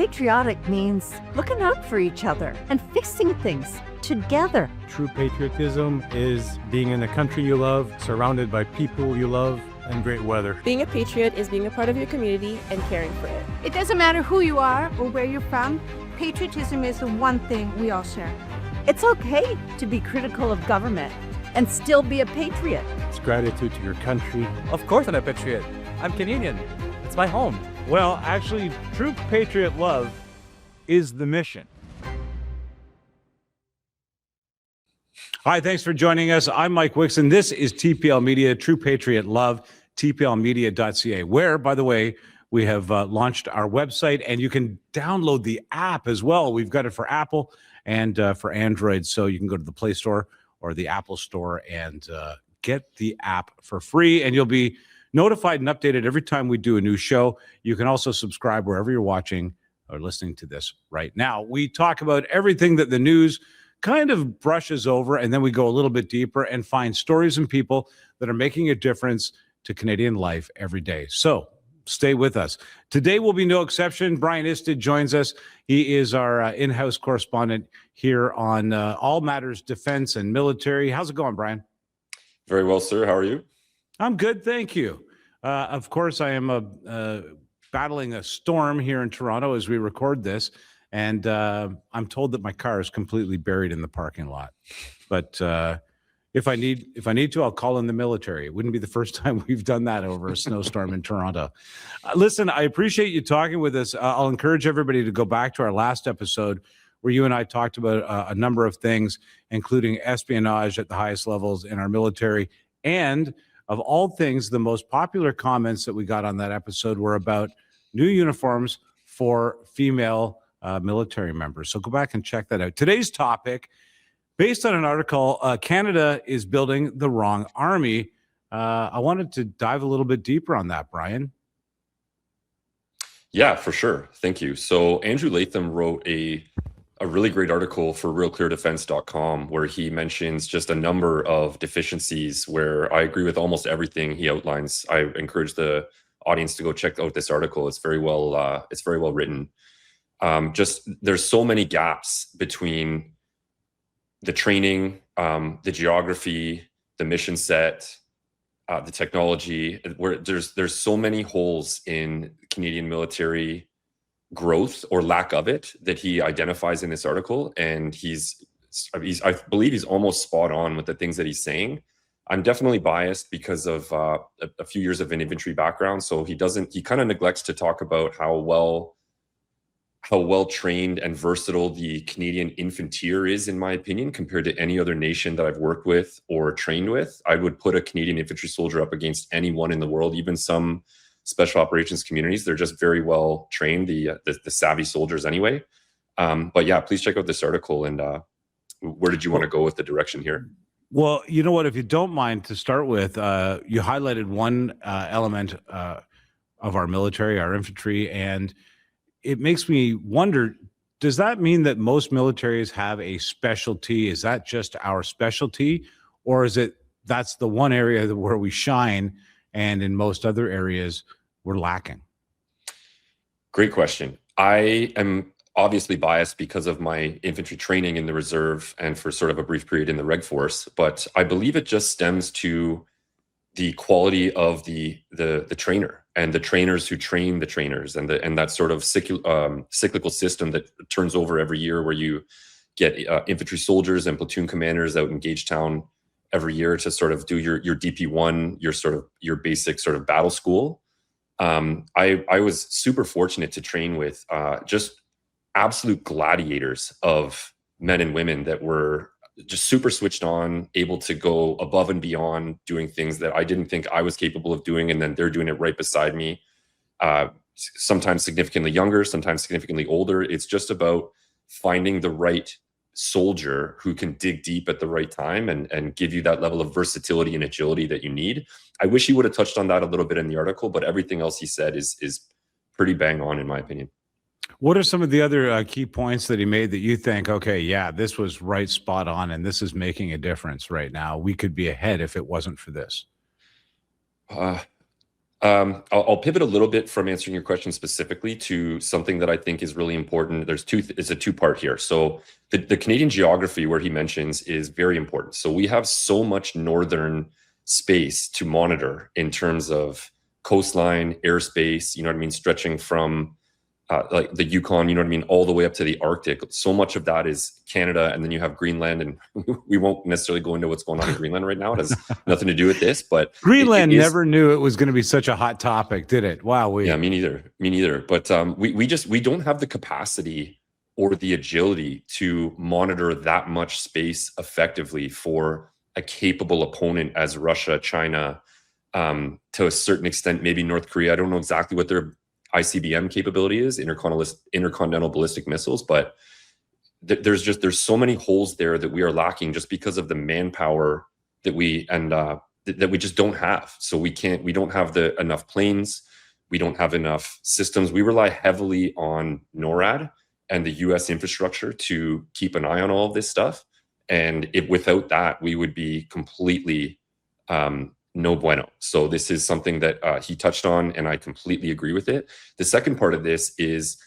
Patriotic means looking out for each other and fixing things together. True patriotism is being in the country you love, surrounded by people you love, and great weather. Being a patriot is being a part of your community and caring for it. It doesn't matter who you are or where you're from. Patriotism is the one thing we all share. It's okay to be critical of government and still be a patriot. It's gratitude to your country. Of course I'm a patriot. I'm Canadian. It's my home. Well, actually, true patriot love is the mission. Hi, thanks for joining us. I'm Mike Wixon. This is TPL Media, True Patriot Love, tplmedia.ca, where, by the way, we have launched our website, and you can download the app as well. We've got it for Apple and for Android, so you can go to the Play Store or the Apple Store and get the app for free, and you'll be notified and updated every time we do a new show. You can also subscribe wherever you're watching or listening to this right now. We talk about everything that the news kind of brushes over, and then we go a little bit deeper and find stories and people that are making a difference to Canadian life every day. So stay with us. Today will be no exception. Brian Isted joins us. He is our in-house correspondent here on all matters defense and military. How's it going, Brian? Very well, sir. How are you? I'm good, thank you. Of course, I am battling a storm here in Toronto as we record this, and I'm told that my car is completely buried in the parking lot. But if I need to, I'll call in the military. It wouldn't be the first time we've done that over a snowstorm in Toronto. Listen, I appreciate you talking with us. I'll encourage everybody to go back to our last episode where you and I talked about a number of things, including espionage at the highest levels in our military. And of all things, the most popular comments that we got on that episode were about new uniforms for female military members. So go back and check that out. Today's topic, based on an article, Canada is building the wrong army. I wanted to dive a little bit deeper on that, Brian. Yeah, for sure. Thank you. So Andrew Latham wrote a really great article for realcleardefense.com where he mentions just a number of deficiencies where I agree with almost everything he outlines. I encourage the audience to go check out this article. It's very well written. Just there's so many gaps between the training, the geography, the mission set, the technology, where there's so many holes in Canadian military growth or lack of it that he identifies in this article. And I believe he's almost spot on with the things that he's saying. I'm definitely biased because of a few years of an infantry background. So he kind of neglects to talk about how well trained and versatile the Canadian infantry is, in my opinion, compared to any other nation that I've worked with or trained with. I would put a Canadian infantry soldier up against anyone in the world, even some special operations communities. They're just very well trained, the savvy soldiers anyway. But yeah, please check out this article. And where did you want to go with the direction here? Well, you know what, if you don't mind to start with, you highlighted one element of our military, our infantry, and it makes me wonder, does that mean that most militaries have a specialty? Is that just our specialty? Or is it that's the one area where we shine and in most other areas we're lacking? Great question. I am obviously biased because of my infantry training in the reserve and for sort of a brief period in the Reg Force, but I believe it just stems to the quality of the trainer and the trainers who train the trainers, and that sort of cyclical system that turns over every year, where you get infantry soldiers and platoon commanders out in Gagetown every year to sort of do your DP1, your basic sort of battle school. I was super fortunate to train with just absolute gladiators of men and women that were just super switched on, able to go above and beyond, doing things that I didn't think I was capable of doing. And then they're doing it right beside me, sometimes significantly younger, sometimes significantly older. It's just about finding the right soldier who can dig deep at the right time and give you that level of versatility and agility that you need. I wish he would have touched on that a little bit in the article, but everything else he said is pretty bang on, in my opinion. What are some of the other key points that he made that you think, okay, yeah, this was right spot on and this is making a difference right now? We could be ahead if it wasn't for this. A I'll pivot a little bit from answering your question specifically to something that I think is really important. It's a two-part here. So the Canadian geography where he mentions is very important. So we have so much northern space to monitor in terms of coastline, airspace, you know what I mean, stretching from like the Yukon, you know what I mean, all the way up to the Arctic. So much of that is Canada, and then you have Greenland, and we won't necessarily go into what's going on in Greenland right now. It has nothing to do with this, but Greenland never knew it was going to be such a hot topic, did it? Wow. Yeah, me neither. But we don't have the capacity or the agility to monitor that much space effectively for a capable opponent as Russia, China, to a certain extent, maybe North Korea. I don't know exactly what their ICBM capability is, intercontinental ballistic missiles, but there's so many holes there that we are lacking just because of the manpower that we just don't have. So we don't have enough planes, we don't have enough systems. We rely heavily on NORAD and the US infrastructure to keep an eye on all of this stuff. And without that, we would be completely no bueno. So this is something that he touched on, and I completely agree with it. The second part of this is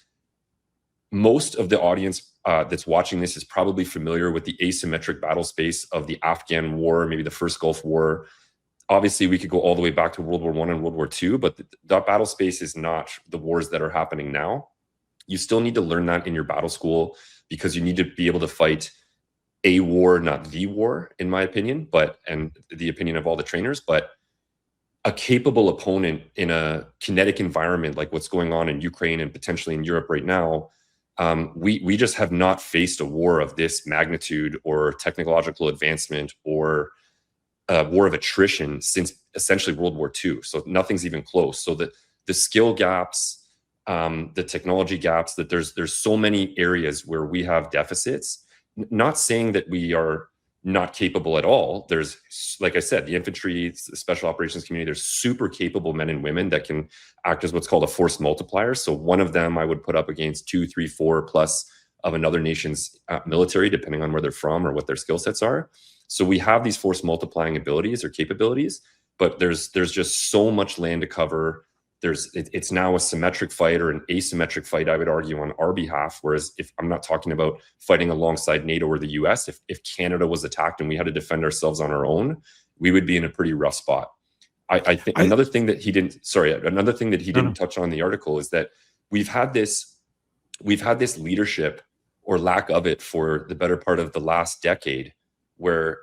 most of the audience that's watching this is probably familiar with the asymmetric battle space of the Afghan war, maybe the first Gulf War. Obviously, we could go all the way back to World War I and World War II, but that battle space is not the wars that are happening now. You still need to learn that in your battle school because you need to be able to fight a war, not the war, in my opinion, and the opinion of all the trainers, but a capable opponent in a kinetic environment like what's going on in Ukraine and potentially in Europe right now. We just have not faced a war of this magnitude or technological advancement or a war of attrition since essentially World War II. So nothing's even close. So the skill gaps, the technology gaps, that there's so many areas where we have deficits. Not saying that we are not capable at all. There's, like I said, the infantry, the special operations community, there's super capable men and women that can act as what's called a force multiplier. So one of them I would put up against 2, 3, 4 plus of another nation's military, depending on where they're from or what their skill sets are. So we have these force multiplying abilities or capabilities, but there's just so much land to cover. It's now a symmetric fight or an asymmetric fight, I would argue, on our behalf. Whereas if I'm not talking about fighting alongside NATO or the US, if Canada was attacked and we had to defend ourselves on our own, we would be in a pretty rough spot. I think another thing that he didn't touch on in the article is that we've had this leadership or lack of it for the better part of the last decade, where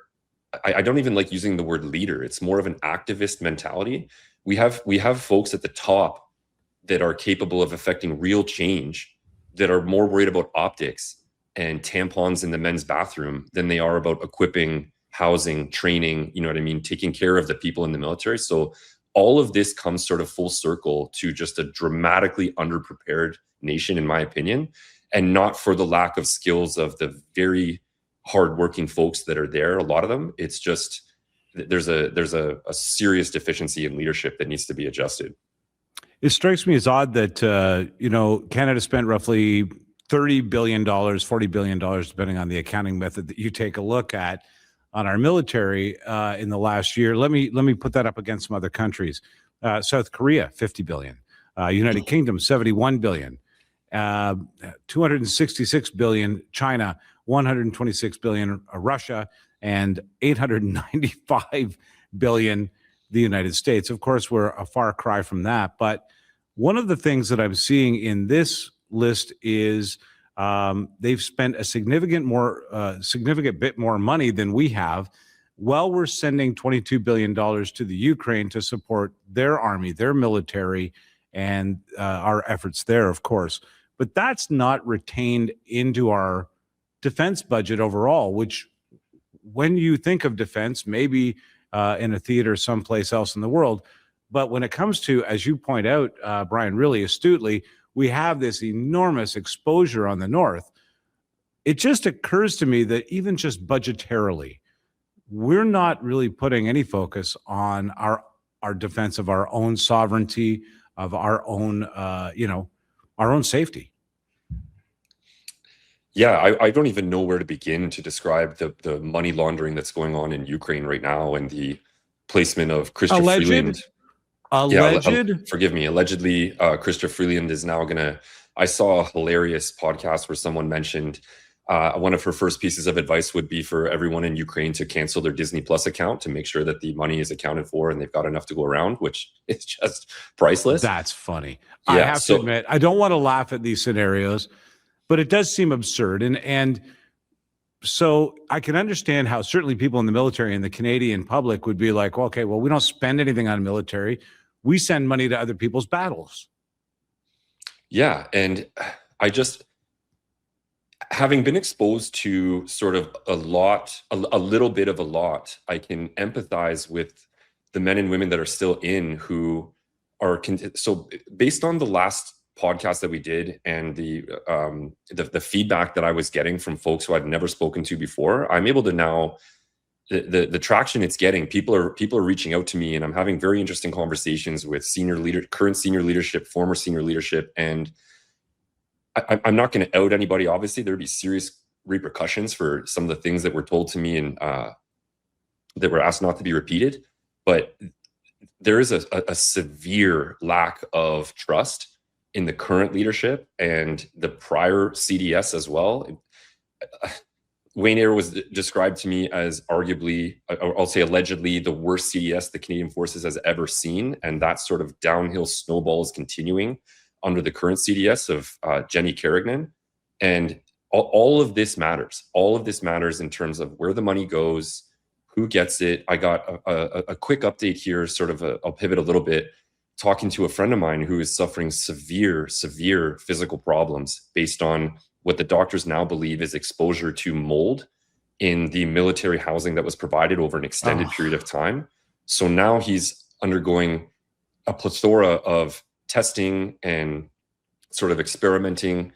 I don't even like using the word leader. It's more of an activist mentality. We have folks at the top that are capable of affecting real change, that are more worried about optics and tampons in the men's bathroom than they are about equipping, housing, training, you know what I mean, taking care of the people in the military. So all of this comes sort of full circle to just a dramatically underprepared nation, in my opinion, and not for the lack of skills of the very hardworking folks that are there. A lot of them, it's just there's a serious deficiency in leadership that needs to be adjusted. It strikes me as odd that Canada spent roughly $30 billion, $40 billion, depending on the accounting method that you take a look at, on our military in the last year. Let me put that up against some other countries. South Korea, $50 billion. United Kingdom, $71 billion. 266 billion China, 126 billion Russia, and 895 billion the United States. Of course, we're a far cry from that. But one of the things that I'm seeing in this list is they've spent a significant bit more money than we have. While we're sending $22 billion to the Ukraine to support their army, their military, and our efforts there, of course. But that's not retained into our defense budget overall, which, when you think of defense, maybe in a theater someplace else in the world. But when it comes to, as you point out, Brian, really astutely, we have this enormous exposure on the north. It just occurs to me that even just budgetarily, we're not really putting any focus on our defense of our own sovereignty, of our own, our own safety. Yeah, I don't even know where to begin to describe the money laundering that's going on in Ukraine right now, and the placement of Christopher Freeland. Alleged? Forgive me. Allegedly, Christopher Freeland is now gonna. I saw a hilarious podcast where someone mentioned one of her first pieces of advice would be for everyone in Ukraine to cancel their Disney Plus account to make sure that the money is accounted for and they've got enough to go around, which is just priceless. That's funny. Yeah, I have to admit, I don't want to laugh at these scenarios, but it does seem absurd. And so I can understand how certainly people in the military and the Canadian public would be like, well, okay, well, we don't spend anything on military. We send money to other people's battles. Yeah. And I just, having been exposed to sort of a little bit of a lot, I can empathize with the men and women that are still in who are, so based on the last podcast that we did and the feedback that I was getting from folks who I'd never spoken to before, I'm able to now, the traction it's getting, people are reaching out to me, and I'm having very interesting conversations with current senior leadership, former senior leadership, and I'm not going to out anybody. Obviously, there'd be serious repercussions for some of the things that were told to me and that were asked not to be repeated. But there is a severe lack of trust in the current leadership and the prior CDS as well. Wayne Eyre was described to me as arguably, I'll say allegedly, the worst CDS the Canadian Forces has ever seen. And that sort of downhill snowball is continuing under the current CDS of Jenny Carignan. And all of this matters. All of this matters in terms of where the money goes, who gets it. I got a quick update here, sort of I'll pivot a little bit, talking to a friend of mine who is suffering severe physical problems based on what the doctors now believe is exposure to mold in the military housing that was provided over an extended period of time. So now he's undergoing a plethora of testing and sort of experimenting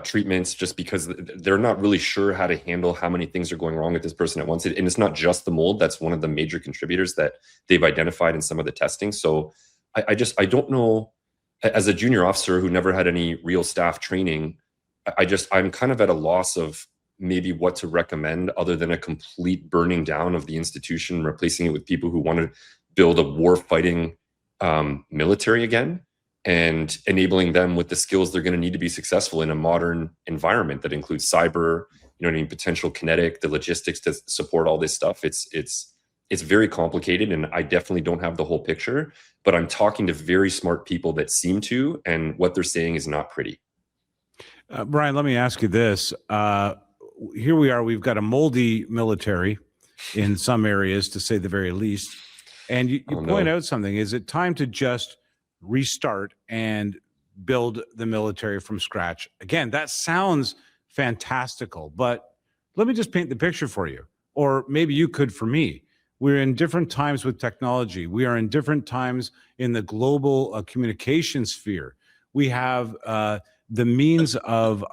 treatments just because they're not really sure how to handle how many things are going wrong with this person at once. And it's not just the mold. That's one of the major contributors that they've identified in some of the testing. So I don't know, as a junior officer who never had any real staff training, I'm kind of at a loss of maybe what to recommend other than a complete burning down of the institution, replacing it with people who want to build a war-fighting military again, and enabling them with the skills they're going to need to be successful in a modern environment that includes cyber, potential kinetic, the logistics to support all this stuff. It's very complicated, and I definitely don't have the whole picture, but I'm talking to very smart people that seem to, and what they're saying is not pretty. Brian, let me ask you this. Here we are, we've got a moldy military in some areas, to say the very least. And you point out something. Is it time to just restart and build the military from scratch? Again, that sounds fantastical, but let me just paint the picture for you. Or maybe you could for me. We're in different times with technology. We are in different times in the global communication sphere. We have the means of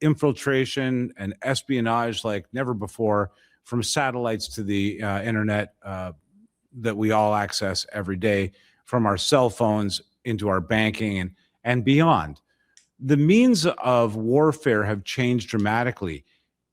infiltration and espionage like never before, from satellites to the internet that we all access every day, from our cell phones into our banking and beyond. The means of warfare have changed dramatically.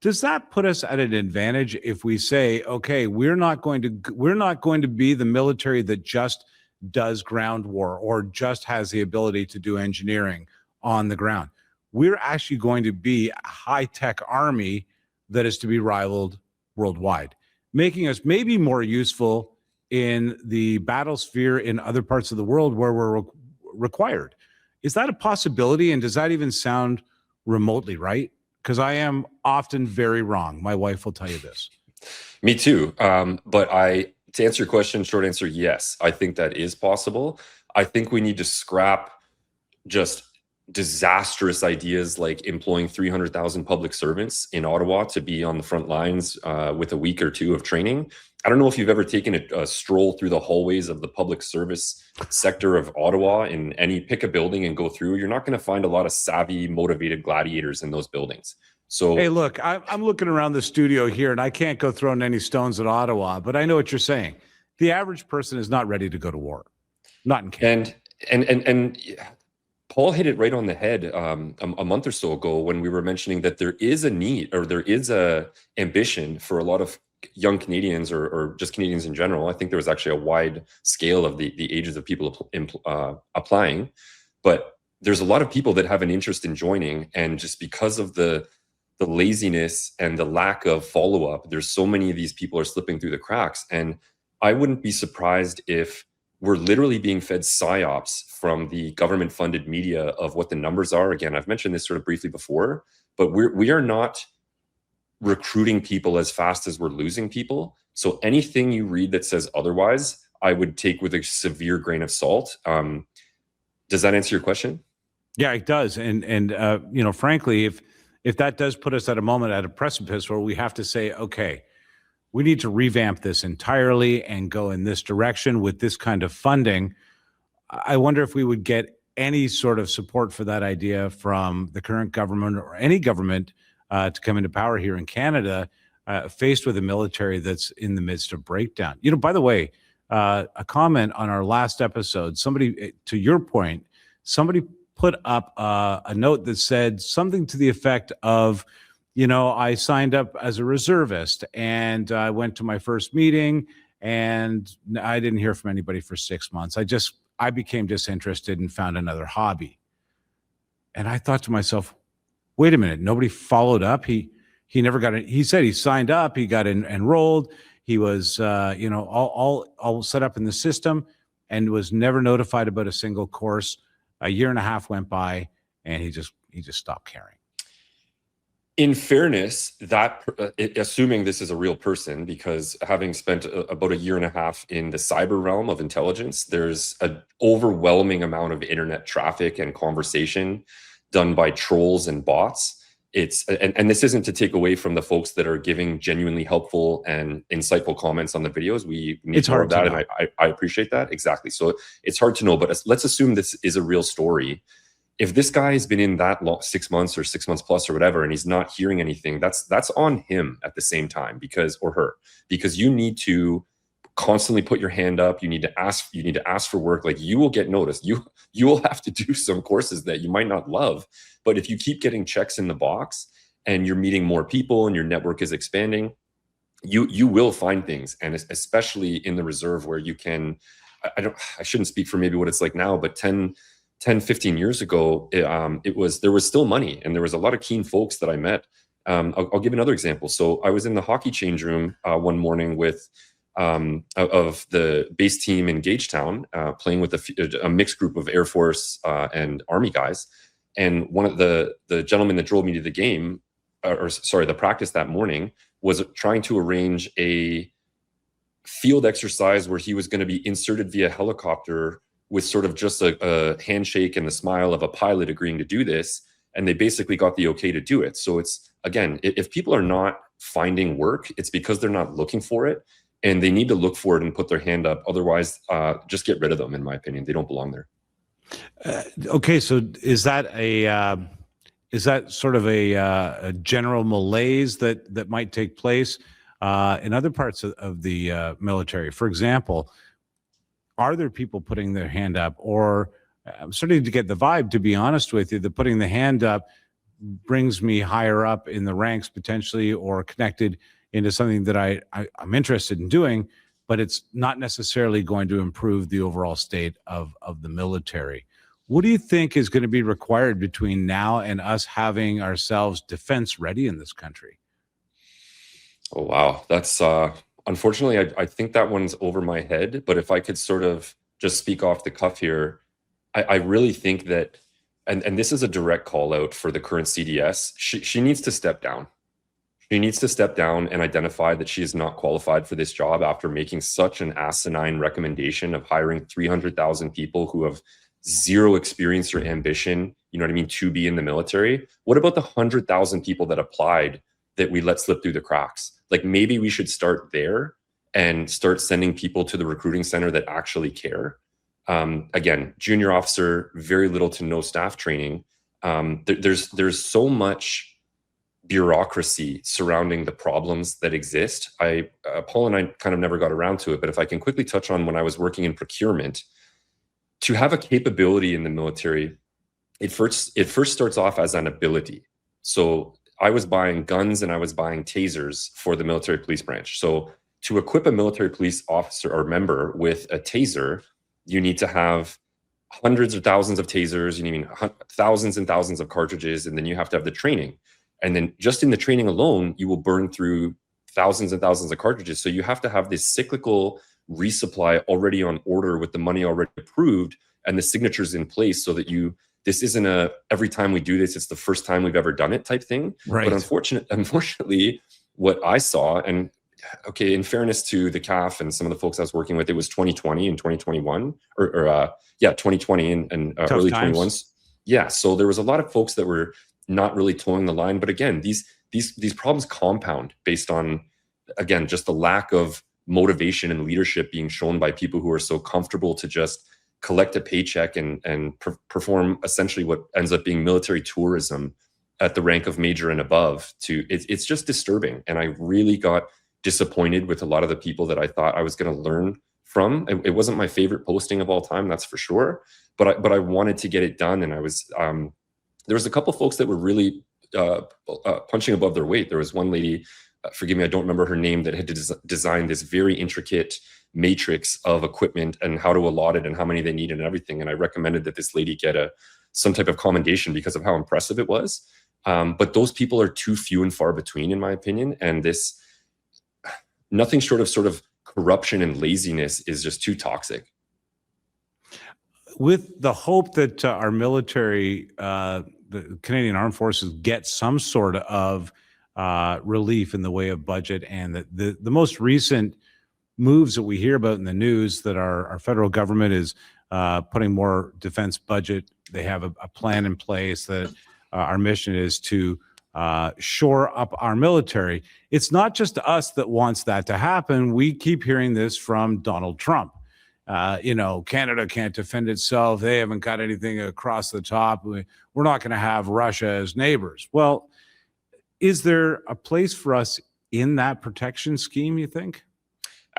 Does that put us at an advantage if we say, okay, we're not going to be the military that just does ground war or just has the ability to do engineering on the ground? We're actually going to be a high-tech army that is to be rivaled worldwide, making us maybe more useful in the battle sphere in other parts of the world where we're required. Is that a possibility? And does that even sound remotely right? Because I am often very wrong. My wife will tell you this. Me too. But to answer your question, short answer, yes. I think that is possible. I think we need to scrap just disastrous ideas like employing 300,000 public servants in Ottawa to be on the front lines with a week or two of training. I don't know if you've ever taken a stroll through the hallways of the public service sector of Ottawa. Pick a building and go through. You're not going to find a lot of savvy, motivated gladiators in those buildings. So, hey, look, I'm looking around the studio here, and I can't go throwing any stones at Ottawa, but I know what you're saying. The average person is not ready to go to war, not in Canada. And Paul hit it right on the head a month or so ago when we were mentioning that there is a need, or there is a ambition for a lot of young Canadians or just Canadians in general. I think there was actually a wide scale of the ages of people applying, but there's a lot of people that have an interest in joining, and just because of the laziness and the lack of follow-up, there's so many of these people are slipping through the cracks. And I wouldn't be surprised if we're literally being fed psyops from the government-funded media of what the numbers are. Again, I've mentioned this sort of briefly before, but we are not recruiting people as fast as we're losing people. So anything you read that says otherwise, I would take with a severe grain of salt. Does that answer your question? Yeah, it does. And you know, frankly, if that does put us at a moment at a precipice where we have to say, okay, we need to revamp this entirely and go in this direction with this kind of funding, I wonder if we would get any sort of support for that idea from the current government or any government to come into power here in Canada, faced with a military that's in the midst of breakdown. You know, by the way, a comment on our last episode, somebody, to your point, somebody put up a note that said something to the effect of, you know, I signed up as a reservist and I went to my first meeting and I didn't hear from anybody for 6 months. I became disinterested and found another hobby. And I thought to myself, wait a minute, nobody followed up. He never got it. He said he signed up, he got enrolled. He was, you know, all set up in the system and was never notified about a single course. A year and a half went by and he just stopped caring. In fairness, that assuming this is a real person, because having spent about a year and a half in the cyber realm of intelligence, there's an overwhelming amount of internet traffic and conversation done by trolls and bots. And this isn't to take away from the folks that are giving genuinely helpful and insightful comments on the videos. We need more of that, and I appreciate that. Exactly. So it's hard to know, but let's assume this is a real story. If this guy has been in that 6 months or 6 months plus or whatever, and he's not hearing anything, that's on him at the same time, or her, because you need to constantly put your hand up. You need to ask for work. Like, you will get noticed. You will have to do some courses that you might not love, but if you keep getting checks in the box and you're meeting more people and your network is expanding, you will find things. And especially in the reserve, where you can, I shouldn't speak for maybe what it's like now, but 10, 15 years ago, there was still money, and there was a lot of keen folks that I met. I'll give another example. So I was in the hockey change room one morning with of the base team in Gagetown, playing with a mixed group of Air Force and Army guys. And one of the gentlemen that drove me to the game, the practice that morning, was trying to arrange a field exercise where he was going to be inserted via helicopter with sort of just a handshake and the smile of a pilot agreeing to do this. And they basically got the okay to do it. So it's, again, if people are not finding work, it's because they're not looking for it. And they need to look for it and put their hand up. Otherwise, just get rid of them, in my opinion. They don't belong there. Okay, so is that sort of a general malaise that might take place in other parts of the military? For example, are there people putting their hand up, or I'm starting to get the vibe, to be honest with you, that putting the hand up brings me higher up in the ranks potentially, or connected into something that I'm interested in doing, but it's not necessarily going to improve the overall state of the military. What do you think is going to be required between now and us having ourselves defense ready in this country? Oh, wow. That's unfortunately, I think that one's over my head. But if I could sort of just speak off the cuff here, I really think that, and this is a direct call out for the current CDS, she needs to step down. She needs to step down and identify that she is not qualified for this job after making such an asinine recommendation of hiring 300,000 people who have zero experience or ambition, you know what I mean, to be in the military. What about the 100,000 people that applied that we let slip through the cracks? Like, maybe we should start there and start sending people to the recruiting center that actually care. Again, junior officer, very little to no staff training. There's so much bureaucracy surrounding the problems that exist. Paul and I kind of never got around to it, but if I can quickly touch on when I was working in procurement, to have a capability in the military, it first starts off as an ability. So I was buying guns and I was buying tasers for the military police branch. So to equip a military police officer or member with a taser, you need to have hundreds of thousands of tasers, you need thousands and thousands of cartridges, and then you have to have the training. And then just in the training alone, you will burn through thousands and thousands of cartridges. So you have to have this cyclical resupply already on order with the money already approved and the signatures in place, so that this isn't a every time we do this, it's the first time we've ever done it type thing. Right. But unfortunately, what I saw, and okay, in fairness to the CAF and some of the folks I was working with, it was 2020 and 2021, 2020 and early 21. Yeah, so there was a lot of folks that were not really towing the line. But again, these problems compound based on, again, just the lack of motivation and leadership being shown by people who are so comfortable to just collect a paycheck and perform essentially what ends up being military tourism at the rank of major and above. It's just disturbing. And I really got disappointed with a lot of the people that I thought I was going to learn from. It wasn't my favorite posting of all time, that's for sure. But I wanted to get it done. And I was there was a couple folks that were really punching above their weight. There was one lady, forgive me, I don't remember her name, that had designed this very intricate matrix of equipment and how to allot it and how many they needed and everything. And I recommended that this lady get some type of commendation because of how impressive it was. But those people are too few and far between, in my opinion. And nothing short of sort of corruption and laziness is just too toxic. With the hope that our military, the Canadian Armed Forces, get some sort of relief in the way of budget, and that the most recent moves that we hear about in the news, that our federal government is putting more defense budget. They have a plan in place that our mission is to shore up our military. It's not just us that wants that to happen. We keep hearing this from Donald Trump. Canada can't defend itself. They haven't got anything across the top. We're not going to have Russia as neighbors. Well, is there a place for us in that protection scheme, you think?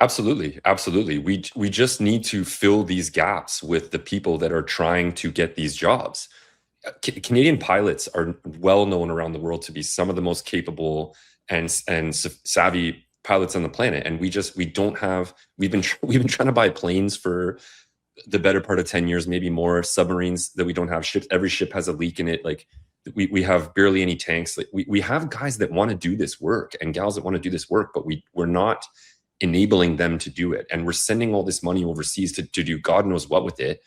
Absolutely. Absolutely. We just need to fill these gaps with the people that are trying to get these jobs. Canadian pilots are well known around the world to be some of the most capable and savvy pilots on the planet, and we've been trying to buy planes for the better part of 10 years, maybe more. Submarines that we don't have. Ships, every ship has a leak in it. Like we have barely any tanks. Like we have guys that want to do this work and gals that want to do this work, but we're not enabling them to do it, and we're sending all this money overseas to do God knows what with it.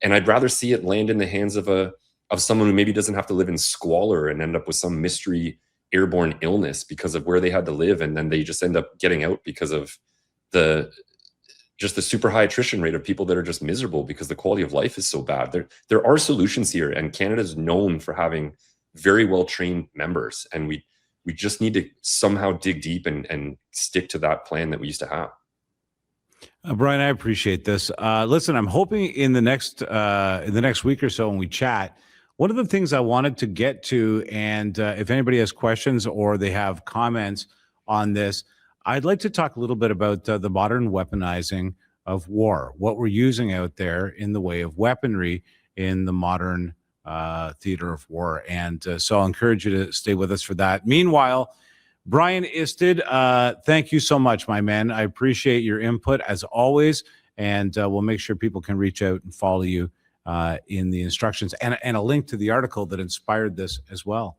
And I'd rather see it land in the hands of someone who maybe doesn't have to live in squalor and end up with some mystery airborne illness because of where they had to live, and then they just end up getting out because of the super high attrition rate of people that are just miserable because the quality of life is so bad. There are solutions here, and Canada's known for having very well trained members, and we just need to somehow dig deep and stick to that plan that we used to have. Brian, I appreciate this. Listen, I'm hoping in the next week or so when we chat, one of the things I wanted to get to, and if anybody has questions or they have comments on this, I'd like to talk a little bit about the modern weaponizing of war, what we're using out there in the way of weaponry in the modern theater of war. And so I'll encourage you to stay with us for that. Meanwhile, Brian Isted, thank you so much, my man. I appreciate your input as always, and we'll make sure people can reach out and follow you in the instructions and a link to the article that inspired this as well.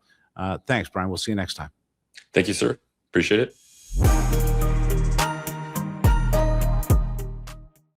Thanks, Brian. We'll see you next time. Thank you, sir. Appreciate it.